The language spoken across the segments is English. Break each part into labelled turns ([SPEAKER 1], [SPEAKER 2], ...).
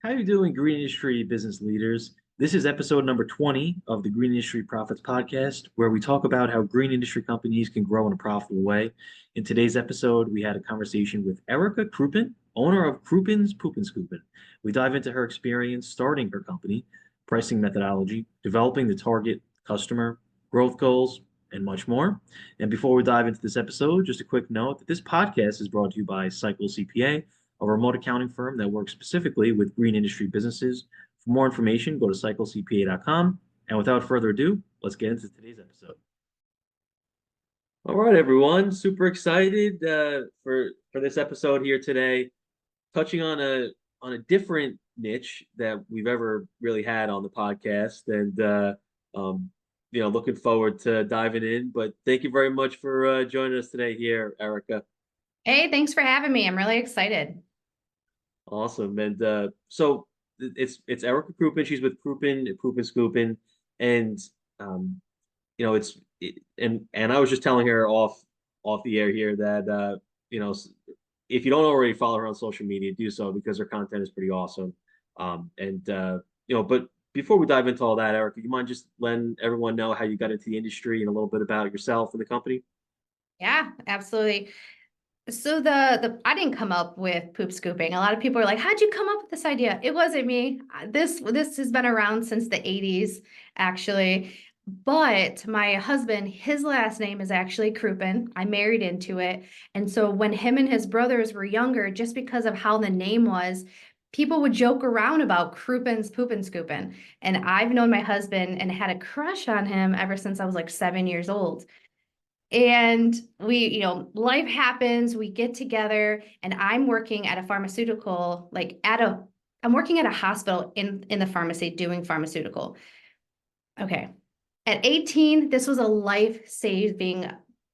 [SPEAKER 1] How you doing, green industry business leaders? This is episode number 20 of the Green Industry Profits Podcast, where we talk about how green industry companies can grow in a profitable way. In today's episode, we had a conversation with Erica Krupin, owner of Krupin's Poopin Scoopin. We dive into her experience starting her company, pricing methodology, developing the target customer, growth goals, and much more. And before we dive into this episode, just a quick note that this podcast is brought to you by Cycle CPA, a remote accounting firm that works specifically with green industry businesses. For more information, go to cyclecpa.com. And without further ado, let's get into today's episode. All right, everyone. Super excited for this episode here today, touching on a different niche that we've ever really had on the podcast, and looking forward to diving in. But thank you very much for joining us today here, Erica.
[SPEAKER 2] Hey, thanks for having me. I'm really excited.
[SPEAKER 1] Awesome. And so it's Erica Krupin. She's with Krupin, Poopin Scoopin, and and I was just telling her off the air here that if you don't already follow her on social media, do so because her content is pretty awesome. But before we dive into all that, Erica, you mind just letting everyone know how you got into the industry and a little bit about yourself and the company?
[SPEAKER 2] Yeah, absolutely. So the I didn't come up with poop scooping. A lot of people are like, "How'd you come up with this idea?" It wasn't me. This has been around since the 80s, actually. But my husband, his last name is actually Krupin. I married into it. And so when him and his brothers were younger, just because of how the name was, people would joke around about Krupin's Poopin Scoopin. And I've known my husband and had a crush on him ever since I was like 7 years old. And life happens, we get together, and I'm working at a pharmaceutical, I'm working at a hospital in the pharmacy doing pharmaceutical. Okay. At 18, this was a life-saving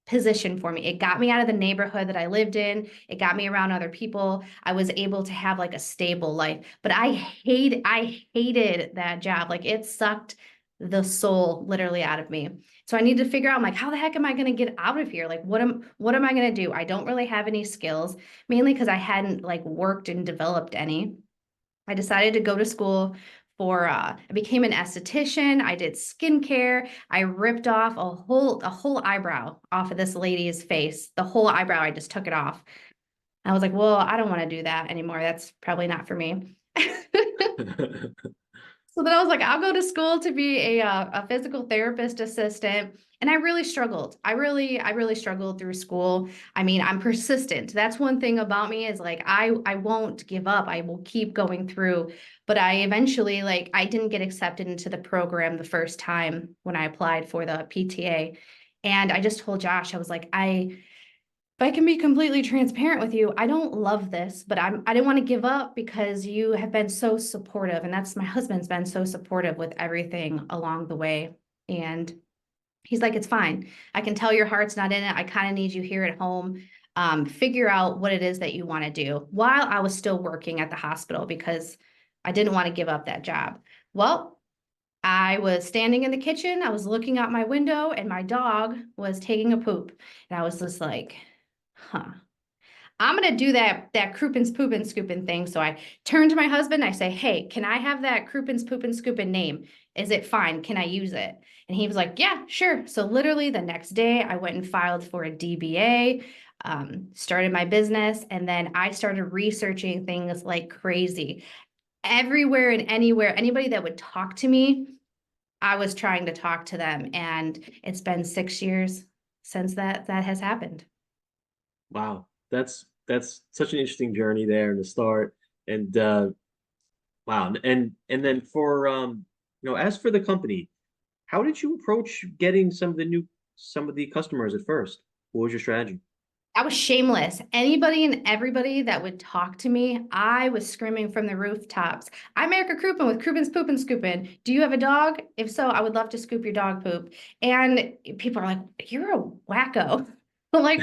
[SPEAKER 2] position for me. It got me out of the neighborhood that I lived in. It got me around other people. I was able to have like a stable life, but I hated that job. Like it sucked the soul literally out of me. So I needed to figure out like, how the heck am I going to get out of here? Like, what am I going to do? I don't really have any skills, mainly because I hadn't like worked and developed any. I decided to go to school I became an esthetician. I did skincare. I ripped off a whole eyebrow off of this lady's face. The whole eyebrow, I just took it off. I was like, well, I don't want to do that anymore. That's probably not for me. So then I was like, I'll go to school to be a physical therapist assistant. And I really struggled. I really struggled through school. I mean, I'm persistent. That's one thing about me is like, I won't give up. I will keep going through. But I eventually, like, I didn't get accepted into the program the first time when I applied for the PTA. And I just told Josh, I was like, if I can be completely transparent with you, I don't love this, but I didn't want to give up because you have been so supportive. And that's my husband's been so supportive with everything along the way. And he's like, it's fine. I can tell your heart's not in it. I kind of need you here at home. Figure out what it is that you want to do while I was still working at the hospital because I didn't want to give up that job. Well, I was standing in the kitchen. I was looking out my window and my dog was taking a poop. And I was just like, huh. I'm going to do that Krupin's Poopin Scoopin thing. So I turn to my husband. I say, hey, can I have that Krupin's Poopin Scoopin name? Is it fine? Can I use it? And he was like, yeah, sure. So literally the next day I went and filed for a DBA, started my business. And then I started researching things like crazy. Everywhere and anywhere, anybody that would talk to me, I was trying to talk to them. And it's been 6 years since that has happened.
[SPEAKER 1] Wow, that's such an interesting journey there in the start. And wow, and then for as for the company, how did you approach getting some of the customers at first? What was your strategy?
[SPEAKER 2] I was shameless. Anybody and everybody that would talk to me, I was screaming from the rooftops. I'm Erica Krupin with Krupin's Poopin Scoopin. Do you have a dog? If so, I would love to scoop your dog poop. And people are like, you're a wacko. Like,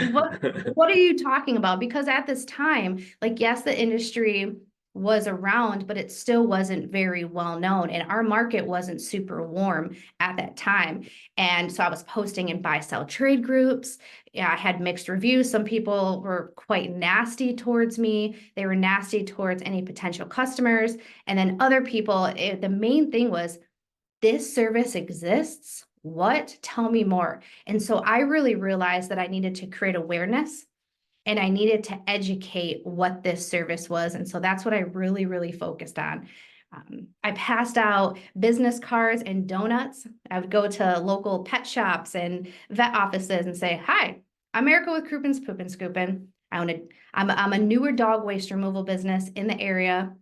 [SPEAKER 2] what are you talking about? Because at this time, like, yes, the industry was around, but it still wasn't very well known. And our market wasn't super warm at that time. And so I was posting in buy sell trade groups. Yeah, I had mixed reviews. Some people were quite nasty towards me. They were nasty towards any potential customers. And then other people, the main thing was, this service exists. What? Tell me more. And so I really realized that I needed to create awareness and I needed to educate what this service was. And so that's what I really, really focused on. I passed out business cards and donuts. I would go to local pet shops and vet offices and say, "Hi, I'm Erica with Krupin's Poopin Scoopin. I'm a newer dog waste removal business in the area.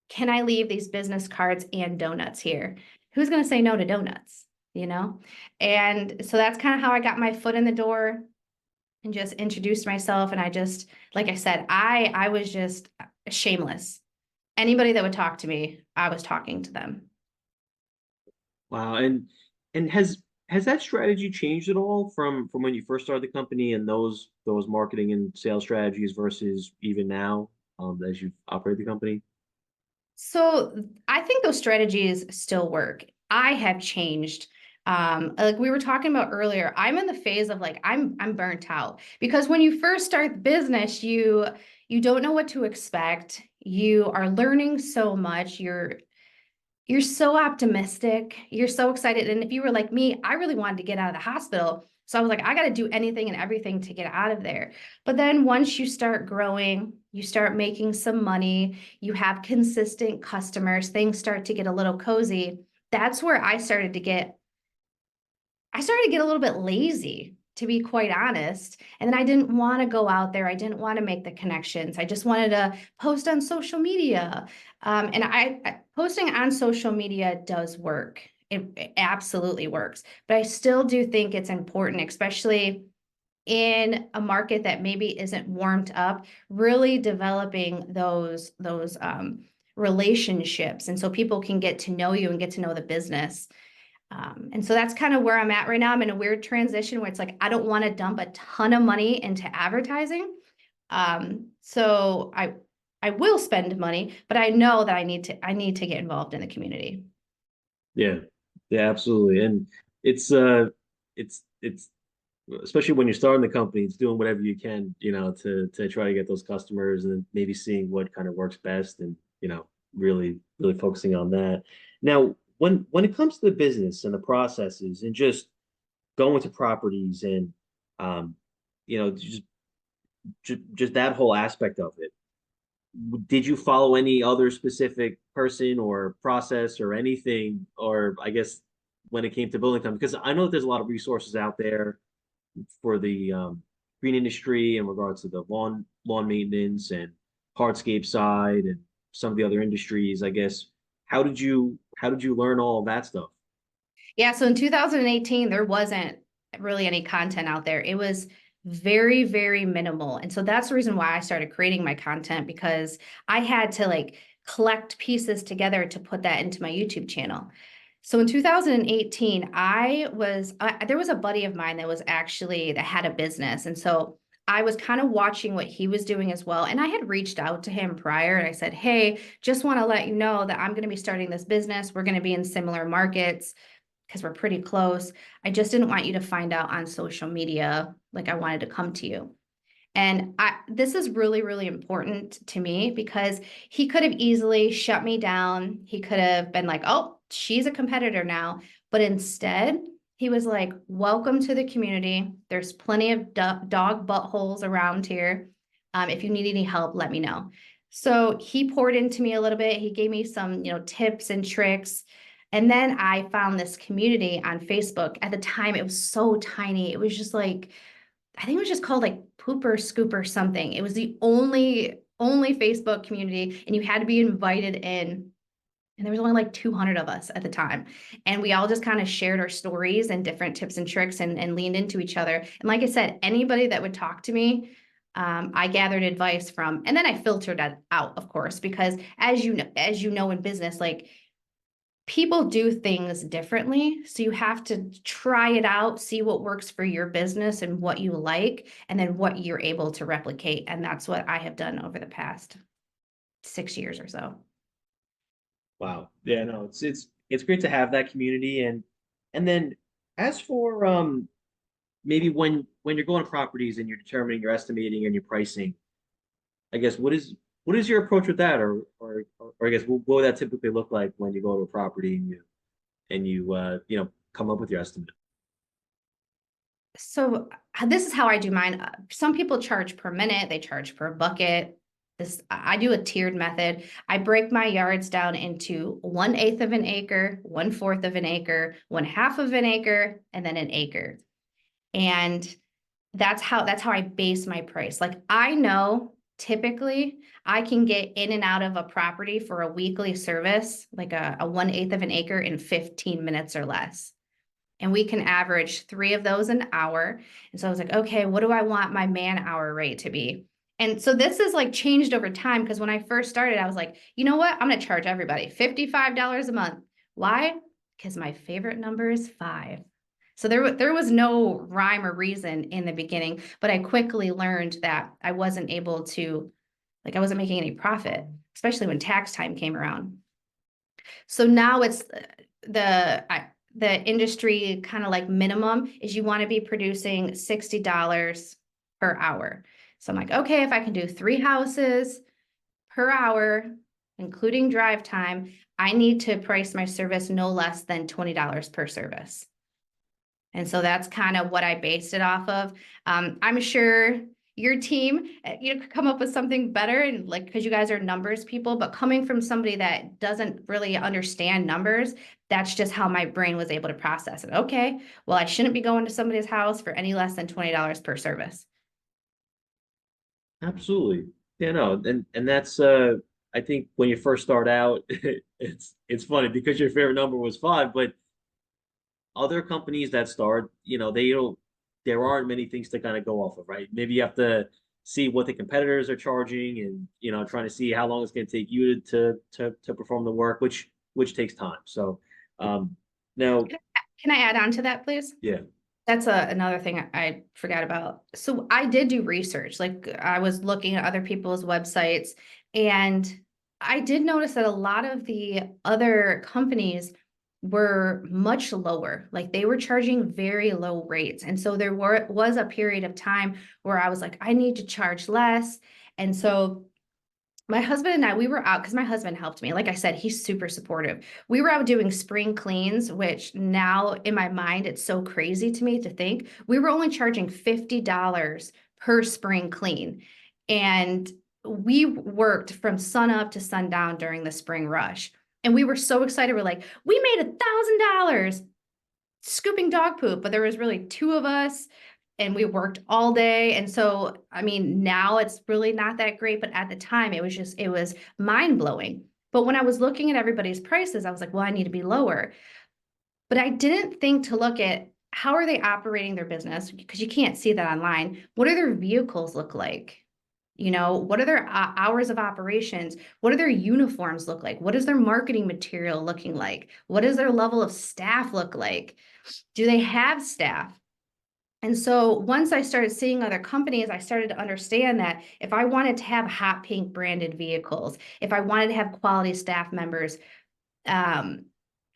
[SPEAKER 2] Can I leave these business cards and donuts here?" Who's going to say no to donuts, you know? And so that's kind of how I got my foot in the door and just introduced myself. And I just, like I said, I was just shameless. Anybody that would talk to me, I was talking to them.
[SPEAKER 1] Wow. And has that strategy changed at all from when you first started the company and those marketing and sales strategies versus even now, as you operate the company?
[SPEAKER 2] So I think those strategies still work. I have changed. Like we were talking about earlier, I'm in the phase of like I'm burnt out because when you first start the business, you don't know what to expect. You are learning so much. You're so optimistic. You're so excited. And if you were like me, I really wanted to get out of the hospital. So I was like, I got to do anything and everything to get out of there. But then once you start growing, you start making some money, you have consistent customers, things start to get a little cozy. That's where I started to get a little bit lazy, to be quite honest. And then I didn't want to go out there. I didn't want to make the connections. I just wanted to post on social media. And posting on social media does work. It absolutely works. But I still do think it's important, especially in a market that maybe isn't warmed up, really developing those relationships. And so people can get to know you and get to know the business. And so that's kind of where I'm at right now. I'm in a weird transition where it's like, I don't want to dump a ton of money into advertising. So I will spend money, but I know that I need to get involved in the community.
[SPEAKER 1] Yeah. Yeah, absolutely. And it's it's especially when you're starting the company, it's doing whatever you can, to try to get those customers and then maybe seeing what kind of works best and, really focusing on that. Now, when it comes to the business and the processes and just going to properties and um, just that whole aspect of it, did you follow any other specific person or process or anything, or I guess when it came to building them? Because I know that there's a lot of resources out there for the green industry in regards to the lawn maintenance and hardscape side and some of the other industries, I guess. How did you learn all of that stuff?
[SPEAKER 2] Yeah, so in 2018, there wasn't really any content out there. It was very, very minimal. And so that's the reason why I started creating my content because I had to like collect pieces together to put that into my YouTube channel. So in 2018, there was a buddy of mine that had a business. And so I was kind of watching what he was doing as well. And I had reached out to him prior and I said, "Hey, just want to let you know that I'm going to be starting this business. We're going to be in similar markets because we're pretty close. I just didn't want you to find out on social media. Like I wanted to come to you." And this is really, really important to me because he could have easily shut me down. He could have been like, "Oh, she's a competitor now." But instead, he was like, "Welcome to the community. There's plenty of dog buttholes around here. If you need any help, let me know." So he poured into me a little bit. He gave me some, tips and tricks. And then I found this community on Facebook. At the time, it was so tiny. It was just like, I think it was just called like Pooper Scooper something. It was the only Facebook community, and you had to be invited in. And there was only like 200 of us at the time. And we all just kind of shared our stories and different tips and tricks and leaned into each other. And like I said, anybody that would talk to me, I gathered advice from, and then I filtered that out, of course, because as you know in business, like people do things differently. So you have to try it out, see what works for your business and what you like, and then what you're able to replicate. And that's what I have done over the past. 6 years or so.
[SPEAKER 1] Wow. Yeah, no, it's great to have that community. And then as for maybe when you're going to properties and you're determining your estimating and your pricing, I guess what is your approach with that? Or I guess what would that typically look like when you go to a property and you come up with your estimate?
[SPEAKER 2] So this is how I do mine. Some people charge per minute, they charge per bucket. I do a tiered method. I break my yards down into 1/8 of an acre, 1/4 of an acre, 1/2 of an acre, and then an acre. And that's how I base my price. Like I know typically I can get in and out of a property for a weekly service, like a 1/8 of an acre in 15 minutes or less. And we can average 3 of those an hour. And so I was like, okay, what do I want my man hour rate to be? And so this is like changed over time because when I first started, I was like, you know what? I'm going to charge everybody $55 a month. Why? Because my favorite number is 5. So there was no rhyme or reason in the beginning, but I quickly learned that I wasn't able to, like, I wasn't making any profit, especially when tax time came around. So now it's the industry kind of like minimum is you want to be producing $60 per hour. So I'm like, okay, if I can do 3 houses per hour, including drive time, I need to price my service no less than $20 per service. And so that's kind of what I based it off of. I'm sure your team, could come up with something better and like, because you guys are numbers people, but coming from somebody that doesn't really understand numbers, that's just how my brain was able to process it. Okay, well, I shouldn't be going to somebody's house for any less than $20 per service.
[SPEAKER 1] Absolutely. Yeah, no, and that's I think when you first start out, it's funny because your favorite number was 5, but other companies that start, they don't, there aren't many things to kind of go off of, right? Maybe you have to see what the competitors are charging and, trying to see how long it's going to take you to perform the work, which takes time. So, now,
[SPEAKER 2] Can I add on to that, please?
[SPEAKER 1] yeah,
[SPEAKER 2] That's another thing I forgot about. So I did do research. Like I was looking at other people's websites and I did notice that a lot of the other companies were much lower. Like they were charging very low rates. And so was a period of time where I was like, I need to charge less. And so my husband and I, we were out because my husband helped me. Like I said, he's super supportive. We were out doing spring cleans, which now in my mind, it's so crazy to me to think we were only charging $50 per spring clean. And we worked from sun up to sundown during the spring rush. And we were so excited. We're like, we made $1,000 scooping dog poop, but there was really 2 of us and we worked all day. And so, I mean, now it's really not that great, but at the time it was mind blowing. But when I was looking at everybody's prices, I was like, well, I need to be lower. But I didn't think to look at how are they operating their business because you can't see that online. What do their vehicles look like? What are their hours of operations? What do their uniforms look like? What is their marketing material looking like? What does their level of staff look like? Do they have staff? And so once I started seeing other companies, I started to understand that if I wanted to have hot pink branded vehicles, if I wanted to have quality staff members, um,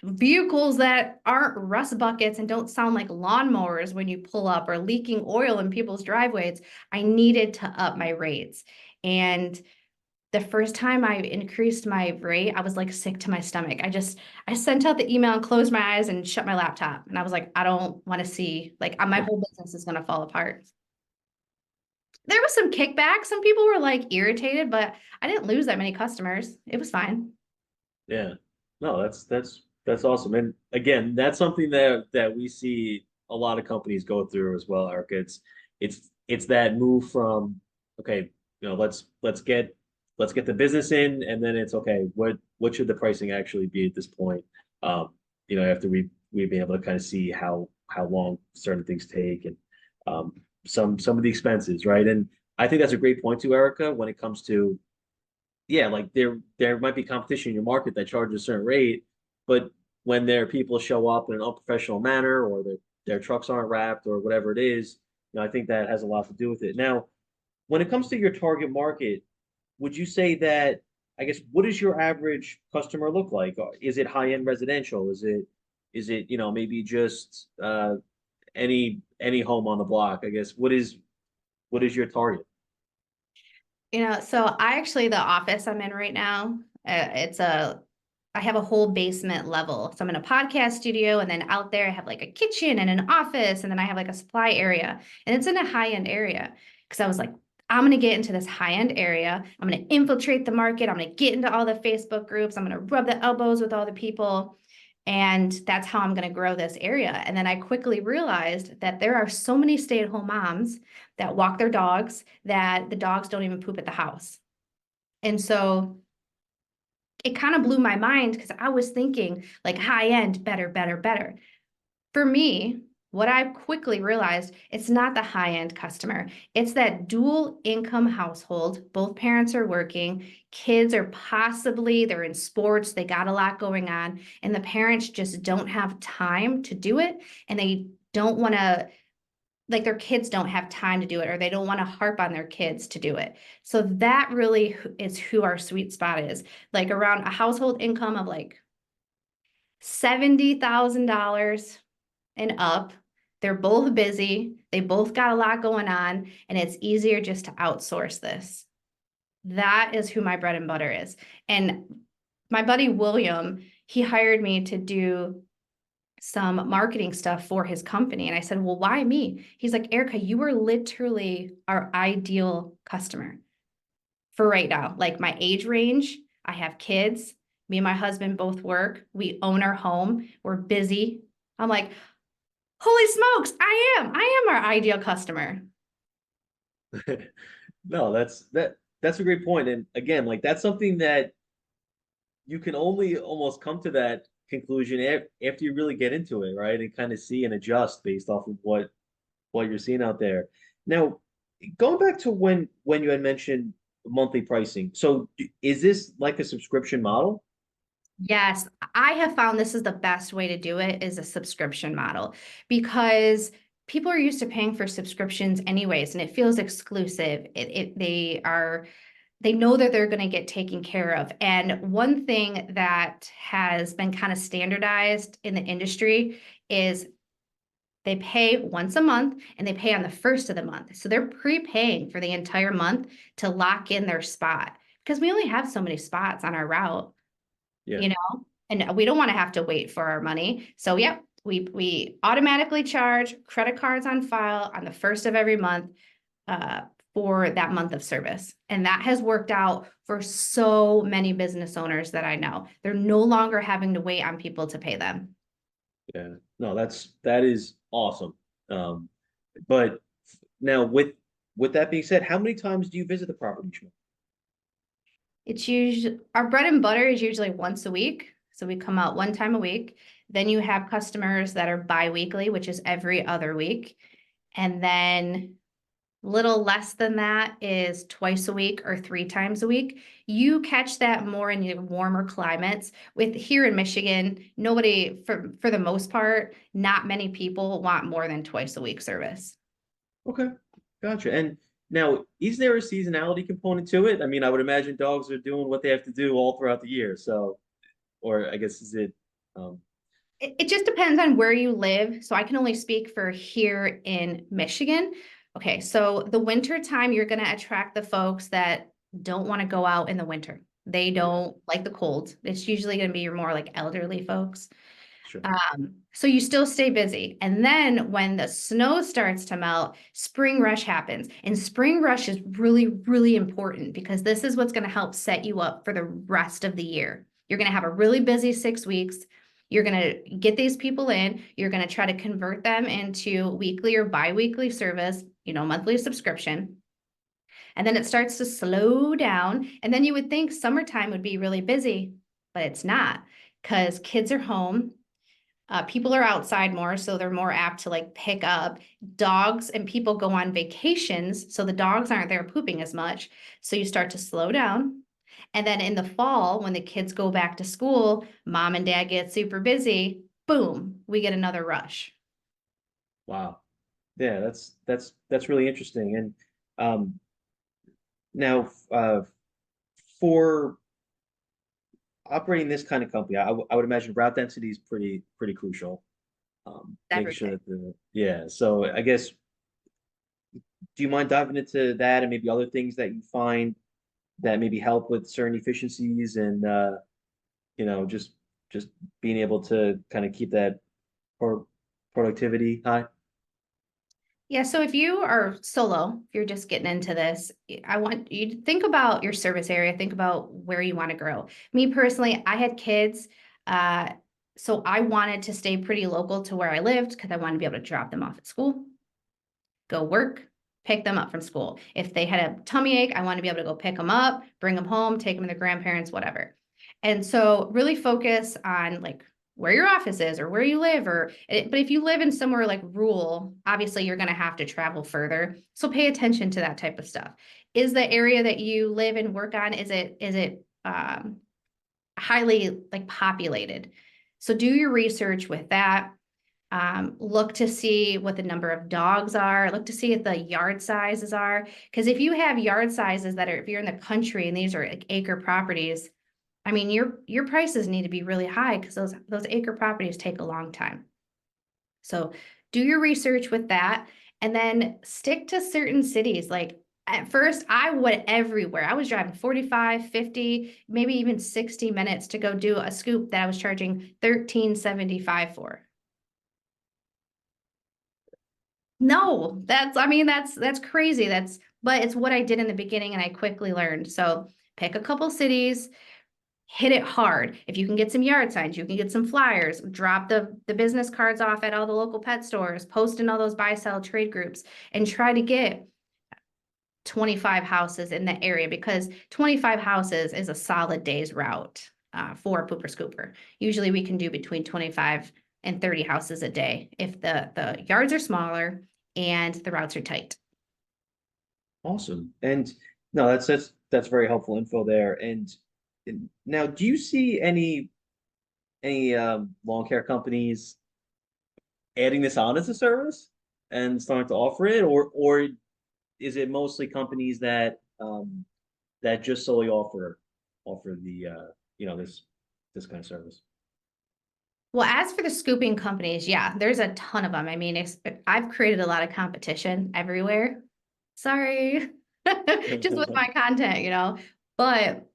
[SPEAKER 2] vehicles that aren't rust buckets and don't sound like lawnmowers when you pull up or leaking oil in people's driveways, I needed to up my rates. And the first time I increased my rate, I was like sick to my stomach. I sent out the email and closed my eyes and shut my laptop. And I was like, I don't want to see, like, my whole business is going to fall apart. There was some kickback. Some people were like irritated, but I didn't lose that many customers. It was fine.
[SPEAKER 1] yeah, no, that's awesome. And again, that's something that we see a lot of companies go through as well, Erica. It's that move from, okay, let's get the business in, and then it's okay, what should the pricing actually be at this point? After we've been able to kind of see how long certain things take and some of the expenses, right? And I think that's a great point too, Erica, when it comes to, yeah, like there might be competition in your market that charges a certain rate, but when their people show up in an unprofessional manner or their trucks aren't wrapped or whatever it is, I think that has a lot to do with it. Now, when it comes to your target market, would you say that I guess, what does your average customer look like? Is it high-end residential? Is it, maybe just any home on the block? I guess what is your target?
[SPEAKER 2] So I actually, the office I'm in right now, I have a whole basement level. So I'm in a podcast studio, and then out there I have like a kitchen and an office, and then I have like a supply area, and it's in a high-end area. Because I was like, I'm gonna get into this high-end area. I'm gonna infiltrate the market. I'm gonna get into all the Facebook groups. I'm gonna rub the elbows with all the people. And that's how I'm going to grow this area. And then I quickly realized that there are so many stay-at-home moms that walk their dogs that the dogs don't even poop at the house. And so it kind of blew my mind because I was thinking like high end, better, better, better. For me, what I quickly realized, it's not the high end customer. It's that dual income household. Both parents are working, kids are they're in sports, they got a lot going on, and the parents just don't have time to do it. And they don't want to, like their kids don't have time to do it, or they don't want to harp on their kids to do it. So that really is who our sweet spot is. Like around a household income of like $70,000 and up. They're both busy. They both got a lot going on, and it's easier just to outsource this. That is who my bread and butter is. And my buddy William, he hired me to do some marketing stuff for his company. And I said, well, why me? He's like, Erica, you are literally our ideal customer for right now. Like my age range, I have kids. Me and my husband both work. We own our home. We're busy. I'm like, holy smokes, I am our ideal customer.
[SPEAKER 1] No, that's a great point. And again, like that's something that you can only almost come to that conclusion after you really get into it, right? And kind of see and adjust based off of what you're seeing out there. Now, going back to when you had mentioned monthly pricing. So is this like a subscription model?
[SPEAKER 2] Yes, I have found this is the best way to do it is a subscription model because people are used to paying for subscriptions anyways, and it feels exclusive. They know that they're going to get taken care of. And one thing that has been kind of standardized in the industry is they pay once a month and they pay on the first of the month. So they're prepaying for the entire month to lock in their spot because we only have so many spots on our route,
[SPEAKER 1] Yeah.
[SPEAKER 2] you know, and we don't want to have to wait for our money. So, yep, we automatically charge credit cards on file on the first of every month uh, for that month of service. And that has worked out for so many business owners that I know. They're no longer having to wait on people to pay them.
[SPEAKER 1] Yeah. No, that is awesome. Um, but now with that being said, how many times do you visit the property each month?
[SPEAKER 2] It's usually our bread and butter is usually once a week. So we come out one time a week. Then you have customers that are bi-weekly, which is every other week. And then little less than that is twice a week or three times a week. You catch that more in your warmer climates. With here in Michigan, nobody, for the most part, not many people want more than twice a week service.
[SPEAKER 1] Okay, gotcha. And now, is there a seasonality component to it? I mean, I would imagine dogs are doing what they have to do all throughout the year. So, or I guess is it, um,
[SPEAKER 2] It just depends on where you live. So I can only speak for here in Michigan. Okay, so the winter time, you're going to attract the folks that don't want to go out in the winter. They
[SPEAKER 1] yeah,
[SPEAKER 2] don't like the cold. It's usually going to be your more like elderly folks.
[SPEAKER 1] sure.
[SPEAKER 2] So you still stay busy. And then when the snow starts to melt, spring rush happens. And spring rush is really, really important because this is what's going to help set you up for the rest of the year. You're going to have a really busy 6 weeks. You're going to get these people in. You're going to try to convert them into weekly or bi-weekly service, monthly subscription. And then it starts to slow down. And then you would think summertime would be really busy, but it's not because kids are home. People are outside more, so they're more apt to like pick up. Dogs and people go on vacations, so the dogs aren't there pooping as much. So you start to slow down. And then in the fall, when the kids go back to school, mom and dad get super busy. Boom, we get another rush.
[SPEAKER 1] Wow. Yeah, that's really interesting. And now, for operating this kind of company, I would imagine route density is pretty crucial. Making sure
[SPEAKER 2] Everything.
[SPEAKER 1] that yeah. So I guess, do you mind diving into that and maybe other things that you find that maybe help with certain efficiencies and just being able to kind of keep that pro productivity high?
[SPEAKER 2] Yeah, so if you are solo, if you're just getting into this, I want you to think about your service area, think about where you want to grow. Me personally, I had kids, uh, so I wanted to stay pretty local to where I lived because I wanted to be able to drop them off at school, go work, pick them up from school. If they had a tummy ache, I want to be able to go pick them up, bring them home, take them to their grandparents, whatever. And so really focus on like where your office is or where you live but if you live in somewhere like rural, obviously you're going to have to travel further. So pay attention to that type of stuff. Is the area that you live and work on, is it highly like populated? So do your research with that. Look to see what the number of dogs are. Look to see what the yard sizes are. Because if you have yard sizes that are, if you're in the country and these are like acre properties, I mean, your prices need to be really high because those acre properties take a long time. So do your research with that and then stick to certain cities. Like at first, I went everywhere. I was driving 45, 50, maybe even 60 minutes to go do a scoop that I was charging $13.75 for. No, I mean, that's crazy. But it's what I did in the beginning and I quickly learned. So pick a couple cities, hit it hard. If you can get some yard signs, you can get some flyers, drop the business cards off at all the local pet stores, post in all those buy sell trade groups, and try to get 25 houses in the area because 25 houses is a solid day's route for Pooper Scooper. Usually we can do between 25 and 30 houses a day if the yards are smaller and the routes are tight.
[SPEAKER 1] Awesome. And no, that's very helpful info there. And now, do you see any lawn care companies adding this on as a service and starting to offer it, or is it mostly companies that just solely offer the this kind of service?
[SPEAKER 2] Well, as for the scooping companies, yeah, there's a ton of them. I mean, I've created a lot of competition everywhere. Sorry, just with my content, But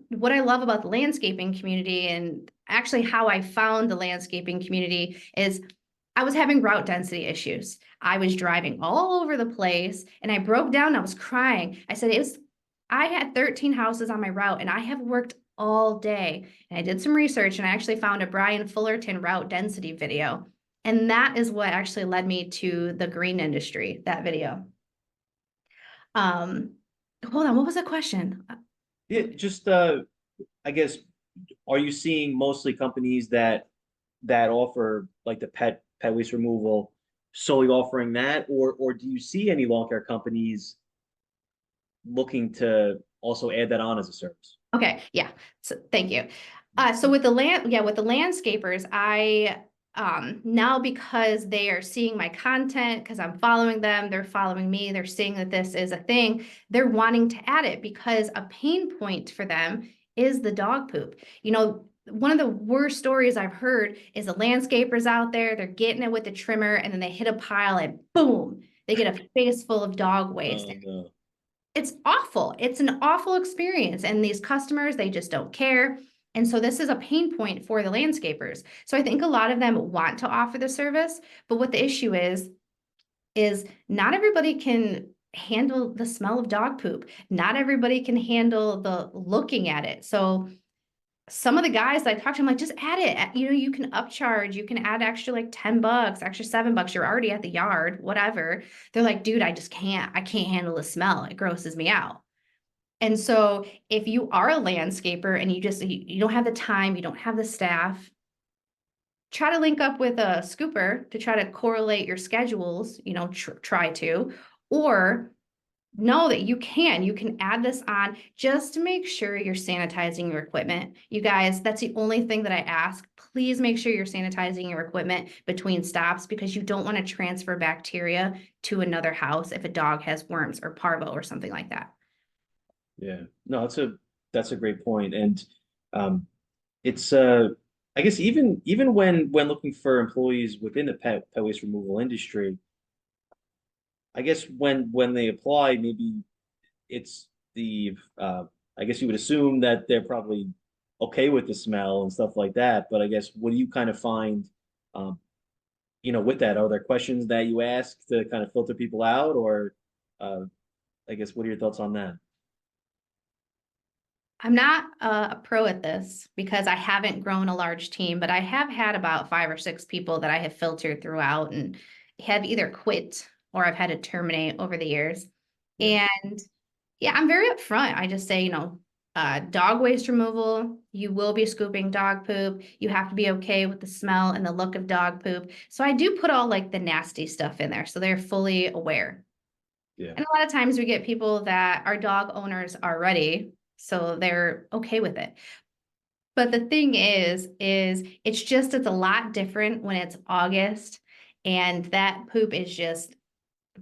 [SPEAKER 2] what I love about the landscaping community and actually how I found the landscaping community is I was having route density issues. I was driving all over the place and I broke down. I was crying. I had 13 houses on my route and I have worked all day. And I did some research and I actually found a Brian Fullerton route density video. And that is what actually led me to the green industry, that video. Um, Hold on, what was the question?
[SPEAKER 1] Yeah, just I guess, are you seeing mostly companies that offer like the pet waste removal solely offering that, or do you see any lawn care companies looking to also add that on as a service?
[SPEAKER 2] Okay, yeah. So thank you. So with with the landscapers, I now because they are seeing my content, because I'm following them, they're following me, they're seeing that this is a thing, they're wanting to add it because a pain point for them is the dog poop. One of the worst stories I've heard is the landscapers out there, they're getting it with the trimmer and then they hit a pile and boom, they get a face full of dog waste.
[SPEAKER 1] Oh no.
[SPEAKER 2] It's awful. It's an awful experience. And these customers, they just don't care. And so this is a pain point for the landscapers. So I think a lot of them want to offer the service, but what the issue is not everybody can handle the smell of dog poop. Not everybody can handle the looking at it. So some of the guys that I talked to, I'm like, just add it. You can upcharge, you can add extra like $10, extra $7. You're already at the yard, whatever. They're like, dude, I can't handle the smell. It grosses me out. And so if you are a landscaper and you don't have the time, you don't have the staff, try to link up with a scooper to try to correlate your schedules, try to, or know that you can add this on just to make sure you're sanitizing your equipment. You guys, that's the only thing that I ask. Please make sure you're sanitizing your equipment between stops because you don't want to transfer bacteria to another house if a dog has worms or parvo or something like that.
[SPEAKER 1] Yeah. No, that's a great point. And it's I guess even when looking for employees within the pet waste removal industry, I guess when they apply, maybe it's the I guess you would assume that they're probably okay with the smell and stuff like that. But I guess what do you kind of find, um, with that? Are there questions that you ask to kind of filter people out, or I guess what are your thoughts on that?
[SPEAKER 2] I'm not a pro at this because I haven't grown a large team, but I have had about 5 or 6 people that I have filtered throughout and have either quit or I've had to terminate over the years.
[SPEAKER 1] Yeah,
[SPEAKER 2] And yeah, I'm very upfront. I just say, dog waste removal, you will be scooping dog poop. You have to be okay with the smell and the look of dog poop. So I do put all like the nasty stuff in there so they're fully aware.
[SPEAKER 1] yeah,
[SPEAKER 2] And a lot of times we get people that are dog owners already, so they're okay with it. But the thing is it's a lot different when it's August and that poop is just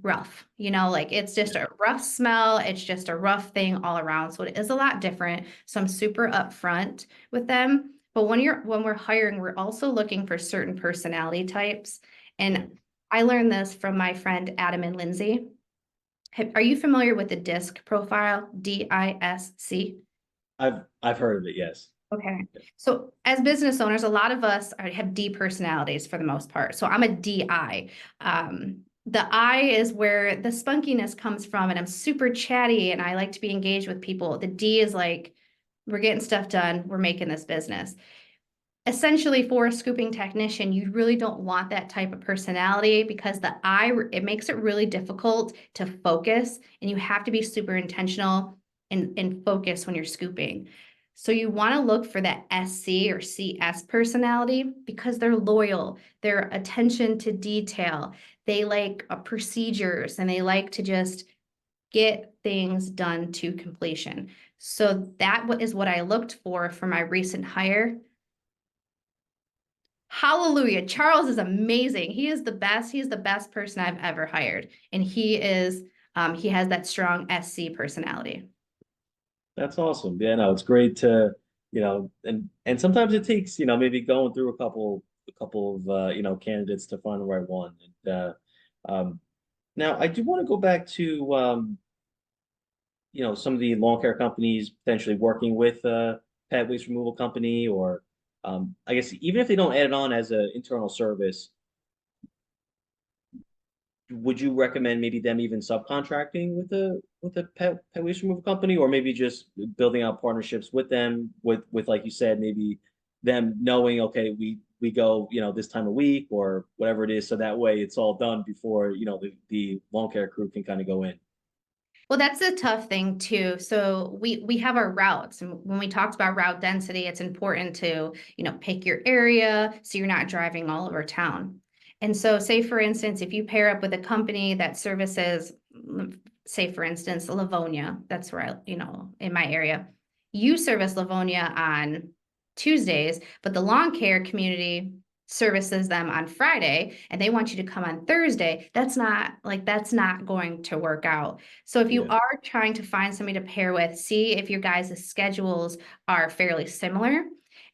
[SPEAKER 2] rough, like it's just
[SPEAKER 1] yeah.
[SPEAKER 2] a rough smell. It's just a rough thing all around. So it is a lot different. So I'm super upfront with them. But when we're hiring, we're also looking for certain personality types.
[SPEAKER 1] Yeah.
[SPEAKER 2] And I learned this from my friend Adam and Lindsay. Are you familiar with the DISC profile? DISC?
[SPEAKER 1] I've heard of it. Yes.
[SPEAKER 2] Okay. So as business owners, a lot of us have D personalities for the most part. So I'm a DI. The I is where the spunkiness comes from, and I'm super chatty and I like to be engaged with people. The D is like, we're getting stuff done, we're making this business. Essentially, for a scooping technician, you really don't want that type of personality because it makes it really difficult to focus, and you have to be super intentional and focus when you're scooping. So you want to look for that SC or CS personality because they're loyal, they're attention to detail, they like procedures, and they like to just get things done to completion. So that is what I looked for my recent hire. Hallelujah. Charles is amazing. He is the best. He's the best person I've ever hired. And he has that strong SC personality.
[SPEAKER 1] That's awesome. Yeah, no, it's great to, and sometimes it takes, maybe going through a couple of candidates to find the right one. And um now I do want to go back to some of the lawn care companies potentially working with pet waste removal company, or I guess even if they don't add it on as an internal service, would you recommend maybe them even subcontracting with a pet waste removal company, or maybe just building out partnerships with them with like you said, maybe them knowing, okay, we go, this time of week or whatever it is, so that way it's all done before, the lawn care crew can kind of go in.
[SPEAKER 2] Well, that's a tough thing too. So we have our routes, and when we talked about route density, it's important to, pick your area so you're not driving all over town. And so say for instance, if you pair up with a company that services, say for instance, Livonia, that's where in my area, you service Livonia on Tuesdays, but the lawn care community services them on Friday and they want you to come on Thursday. That's not going to work out. So if you
[SPEAKER 1] Yeah,
[SPEAKER 2] are trying to find somebody to pair with, see if your guys' schedules are fairly similar.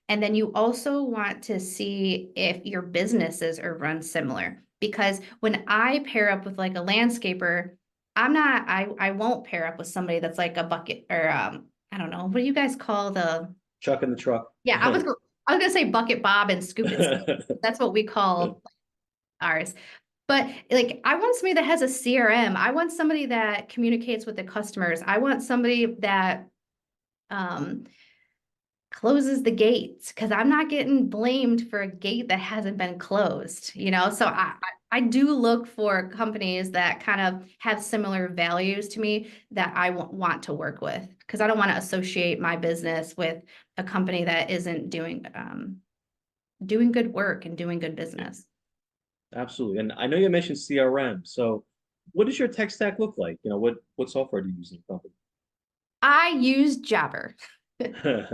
[SPEAKER 2] And then you also want to see if your businesses are run similar. Because when I pair up with like a landscaper, I won't pair up with somebody that's like a bucket or I don't know, what do you guys call the
[SPEAKER 1] chuck in the truck.
[SPEAKER 2] yeah, I was gonna say bucket Bob and Scoopin Scoop. That's what we call ours. But like, I want somebody that has a CRM. I want somebody that communicates with the customers. I want somebody that um, closes the gates because I'm not getting blamed for a gate that hasn't been closed. So I do look for companies that kind of have similar values to me that I want to work with because I don't want to associate my business with a company that isn't doing good work and doing good
[SPEAKER 1] Yeah,
[SPEAKER 2] business.
[SPEAKER 1] absolutely. And I know you mentioned CRM. So what does your tech stack look like? What software do you use in your
[SPEAKER 2] I use Jabber.
[SPEAKER 1] company?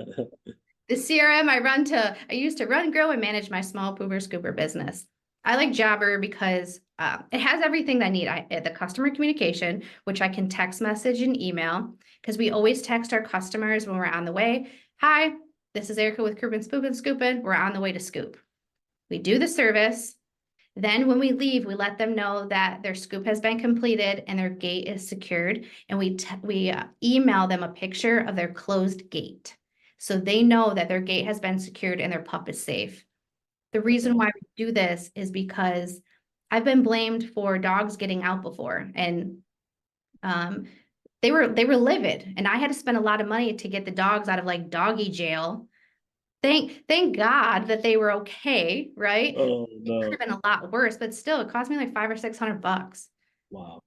[SPEAKER 2] The CRM I used to run, grow, and manage my small pooper scooper business. I like Jabber because it has everything that I need. The customer communication, which I can text message and email, because we always text our customers when we're on the way. Hi, this is Erica with Krupin Scoopin. We're on the way to scoop. We do the service. Then when we leave, we let them know that their scoop has been completed and their gate is secured. And we email them a picture of their closed gate. So they know that their gate has been secured and their pup is safe. The
[SPEAKER 1] That's
[SPEAKER 2] reason why we do this is because I've been blamed for dogs getting out before, and they were livid, and I had to spend a lot of money to get the dogs out of like doggy jail. Thank God that they were okay, right?
[SPEAKER 1] Oh
[SPEAKER 2] It could
[SPEAKER 1] no.
[SPEAKER 2] have been a lot worse, but still, it cost me like $500 or $600.
[SPEAKER 1] Wow.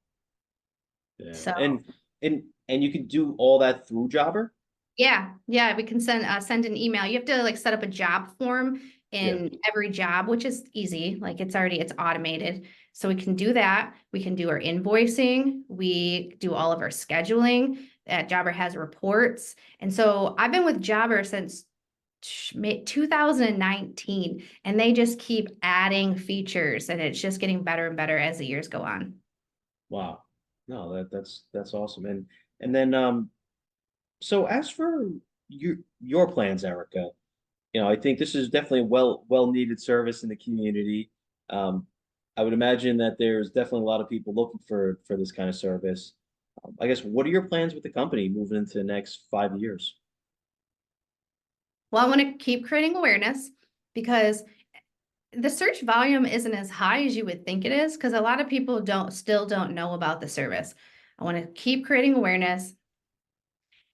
[SPEAKER 1] Yeah.
[SPEAKER 2] So
[SPEAKER 1] And you can do all that through Jobber?
[SPEAKER 2] yeah, we can send an email. You have to like set up a job form
[SPEAKER 1] Yeah.
[SPEAKER 2] in every job, which is easy. Like it's automated. So we can do that. We can do our invoicing. We do all of our scheduling. Jobber has reports. And so I've been with Jobber since 2019, and they just keep adding features, and it's just getting better and better as the years go on.
[SPEAKER 1] Wow. No, that's awesome. And then so as for your plans, Erica, I think this is definitely a well needed service in the community. Um, I would imagine that there's definitely a lot of people looking for this kind of service. I guess what are your plans with the company moving into the next 5 years?
[SPEAKER 2] Well, I want to keep creating awareness because the search volume isn't as high as you would think it is, because a lot of people still don't know about the service. I want to keep creating awareness,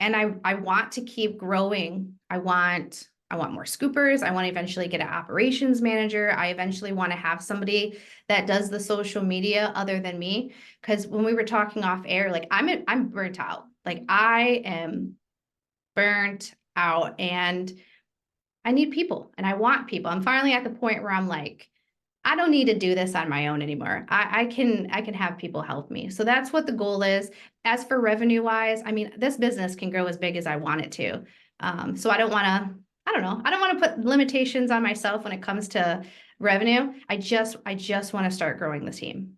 [SPEAKER 2] and I want to keep growing. I want more scoopers. I want to eventually get an operations manager. I eventually want to have somebody that does the social media other than me. Because when we were talking off air, like I'm burnt out. Like I am burnt out, and I need people and I want people. I'm finally at the point where I'm like, I don't need to do this on my own anymore. I can have people help me. So that's what the goal is. As for revenue wise, I mean, this business can grow as big as I want it to. So I don't know. I don't want to put limitations on myself when it comes to revenue. I just want to start growing the team.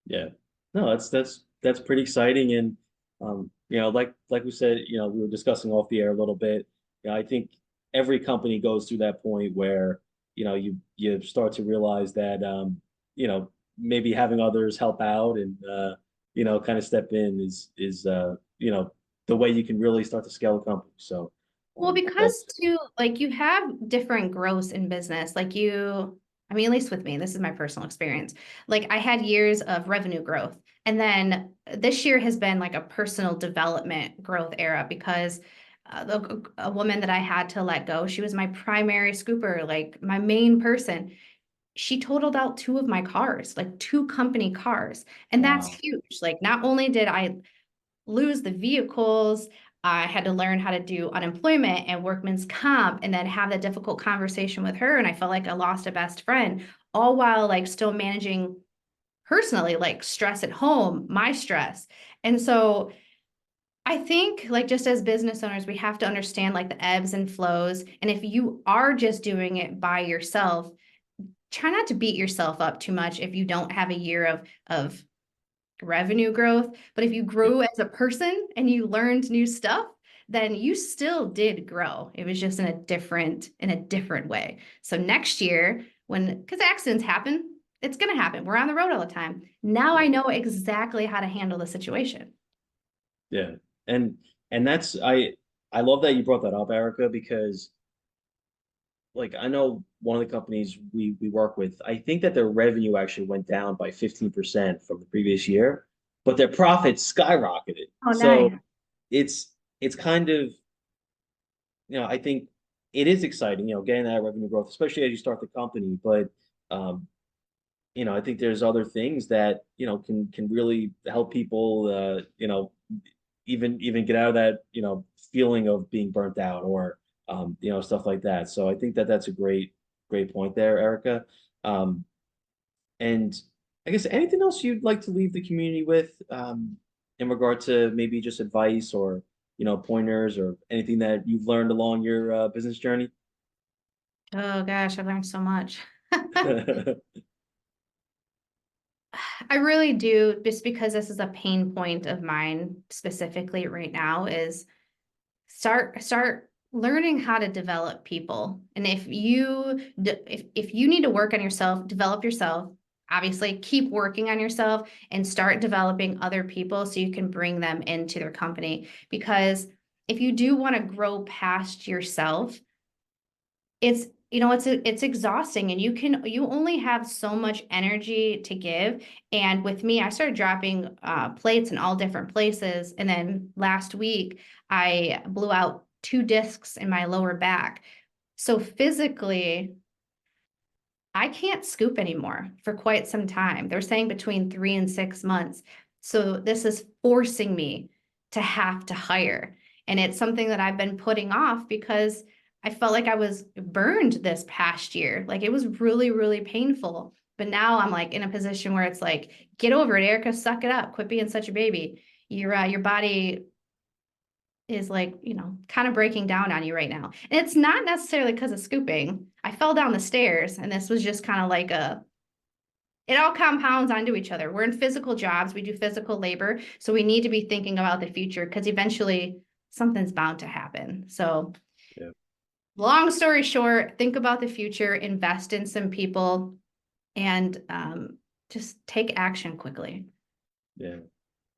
[SPEAKER 1] Yeah. No, that's pretty exciting. And like we said, we were discussing off the air a little bit. I think every company goes through that point where, you start to realize that maybe having others help out and kind of step in is the way you can really start to scale a company. So
[SPEAKER 2] Well,
[SPEAKER 1] that's
[SPEAKER 2] because too, like you have different growths in business. I mean, at least with me, this is my personal experience. Like I had years of revenue growth. And then this year has been like a personal development growth era because a woman that I had to let go, she was my primary scooper, like my main person. She totaled out two of my cars, like two company cars. And that's
[SPEAKER 1] wow.
[SPEAKER 2] huge. Like not only did I lose the vehicles. I had to learn how to do unemployment and workman's comp and then have that difficult conversation with her. And I felt like I lost a best friend, all while like still managing personally, like stress at home, my stress. And so I think like just as business owners, we have to understand like the ebbs and flows. And if you are just doing it by yourself, try not to beat yourself up too much if you don't have a year of revenue growth. But if you
[SPEAKER 1] Yeah.
[SPEAKER 2] grew as a person and you learned new stuff, then you still did grow. It was just in a different way. So next year, because accidents happen, it's going to happen. We're on the road all the time. Now
[SPEAKER 1] Yeah.
[SPEAKER 2] I know exactly how to handle the situation.
[SPEAKER 1] Yeah. And I love that you brought that up, Erica, because like I know one of the companies we work with, I think that their revenue actually went down by 15% from the previous year, but their profits skyrocketed.
[SPEAKER 2] Oh,
[SPEAKER 1] So
[SPEAKER 2] nice.
[SPEAKER 1] it's kind of, I think it is exciting, getting that revenue growth, especially as you start the company. But I think there's other things that, can really help people even get out of that, feeling of being burnt out or stuff like that. So I think that that's a great point there, Erica. Um, and I guess anything else you'd like to leave the community with in regard to maybe just advice or pointers or anything that you've learned along your business journey?
[SPEAKER 2] Oh gosh, I've learned so much. I really do, just because this is a pain point of mine specifically right now, is start learning how to develop people. And if you need to work on yourself, develop yourself. Obviously, keep working on yourself and start developing other people so you can bring them into their company. Because if you do want to grow past yourself, it's it's exhausting, and you only have so much energy to give. And with me, I started dropping plates in all different places, and then last week I blew out 2 discs in my lower back. So physically, I can't scoop anymore for quite some time. They're saying between 3 and 6 months. So this is forcing me to have to hire. And it's something that I've been putting off because I felt like I was burned this past year. Like it was really, really painful. But now I'm like in a position where it's like, get over it, Erica, suck it up, quit being such a baby. Your body is like, kind of breaking down on you right now. And it's not necessarily because of scooping. I fell down the stairs, and this was just kind of like it all compounds onto each other. We're in physical jobs, we do physical labor. So we need to be thinking about the future because eventually something's bound to happen. So,
[SPEAKER 1] Yeah.
[SPEAKER 2] long story short, think about the future, invest in some people, and just take action quickly.
[SPEAKER 1] Yeah.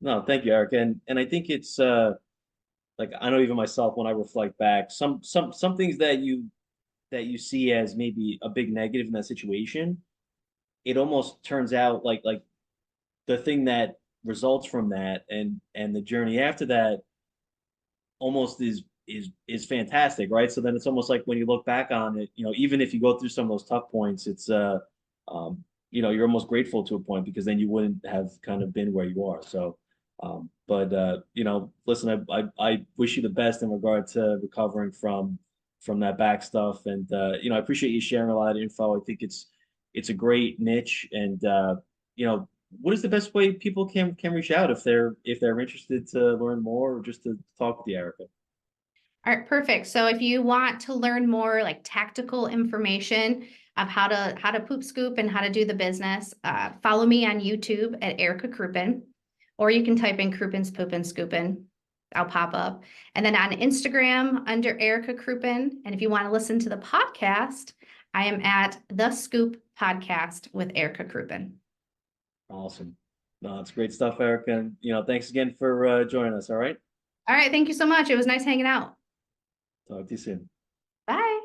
[SPEAKER 1] No, thank you, Eric. And I think it's like I know even myself when I reflect back, some things that you see as maybe a big negative in that situation, it almost turns out like the thing that results from that and the journey after that almost is fantastic, right? So then it's almost like when you look back on it, even if you go through some of those tough points, it's you're almost grateful to a point because then you wouldn't have kind of been where you are. So but listen, I wish you the best in regard to recovering from that back stuff. And I appreciate you sharing a lot of info. I think it's a great niche. And what is the best way people can reach out if they're interested to learn more or just to talk with you, Erica?
[SPEAKER 2] All right, perfect. So if you want to learn more like tactical information of how to poop scoop and how to do the business, follow me on YouTube at Erica Krupin, or you can type in Krupin's Poopin Scoopin. I'll pop up. And then on Instagram under Erica Krupin. And if you want to listen to the podcast, I am at The Scoop Podcast with Erica Krupin.
[SPEAKER 1] Awesome. No, it's great stuff, Erica. And thanks again for joining us. All right.
[SPEAKER 2] All right, thank you so much. It was nice hanging out.
[SPEAKER 1] Talk to you soon.
[SPEAKER 2] Bye.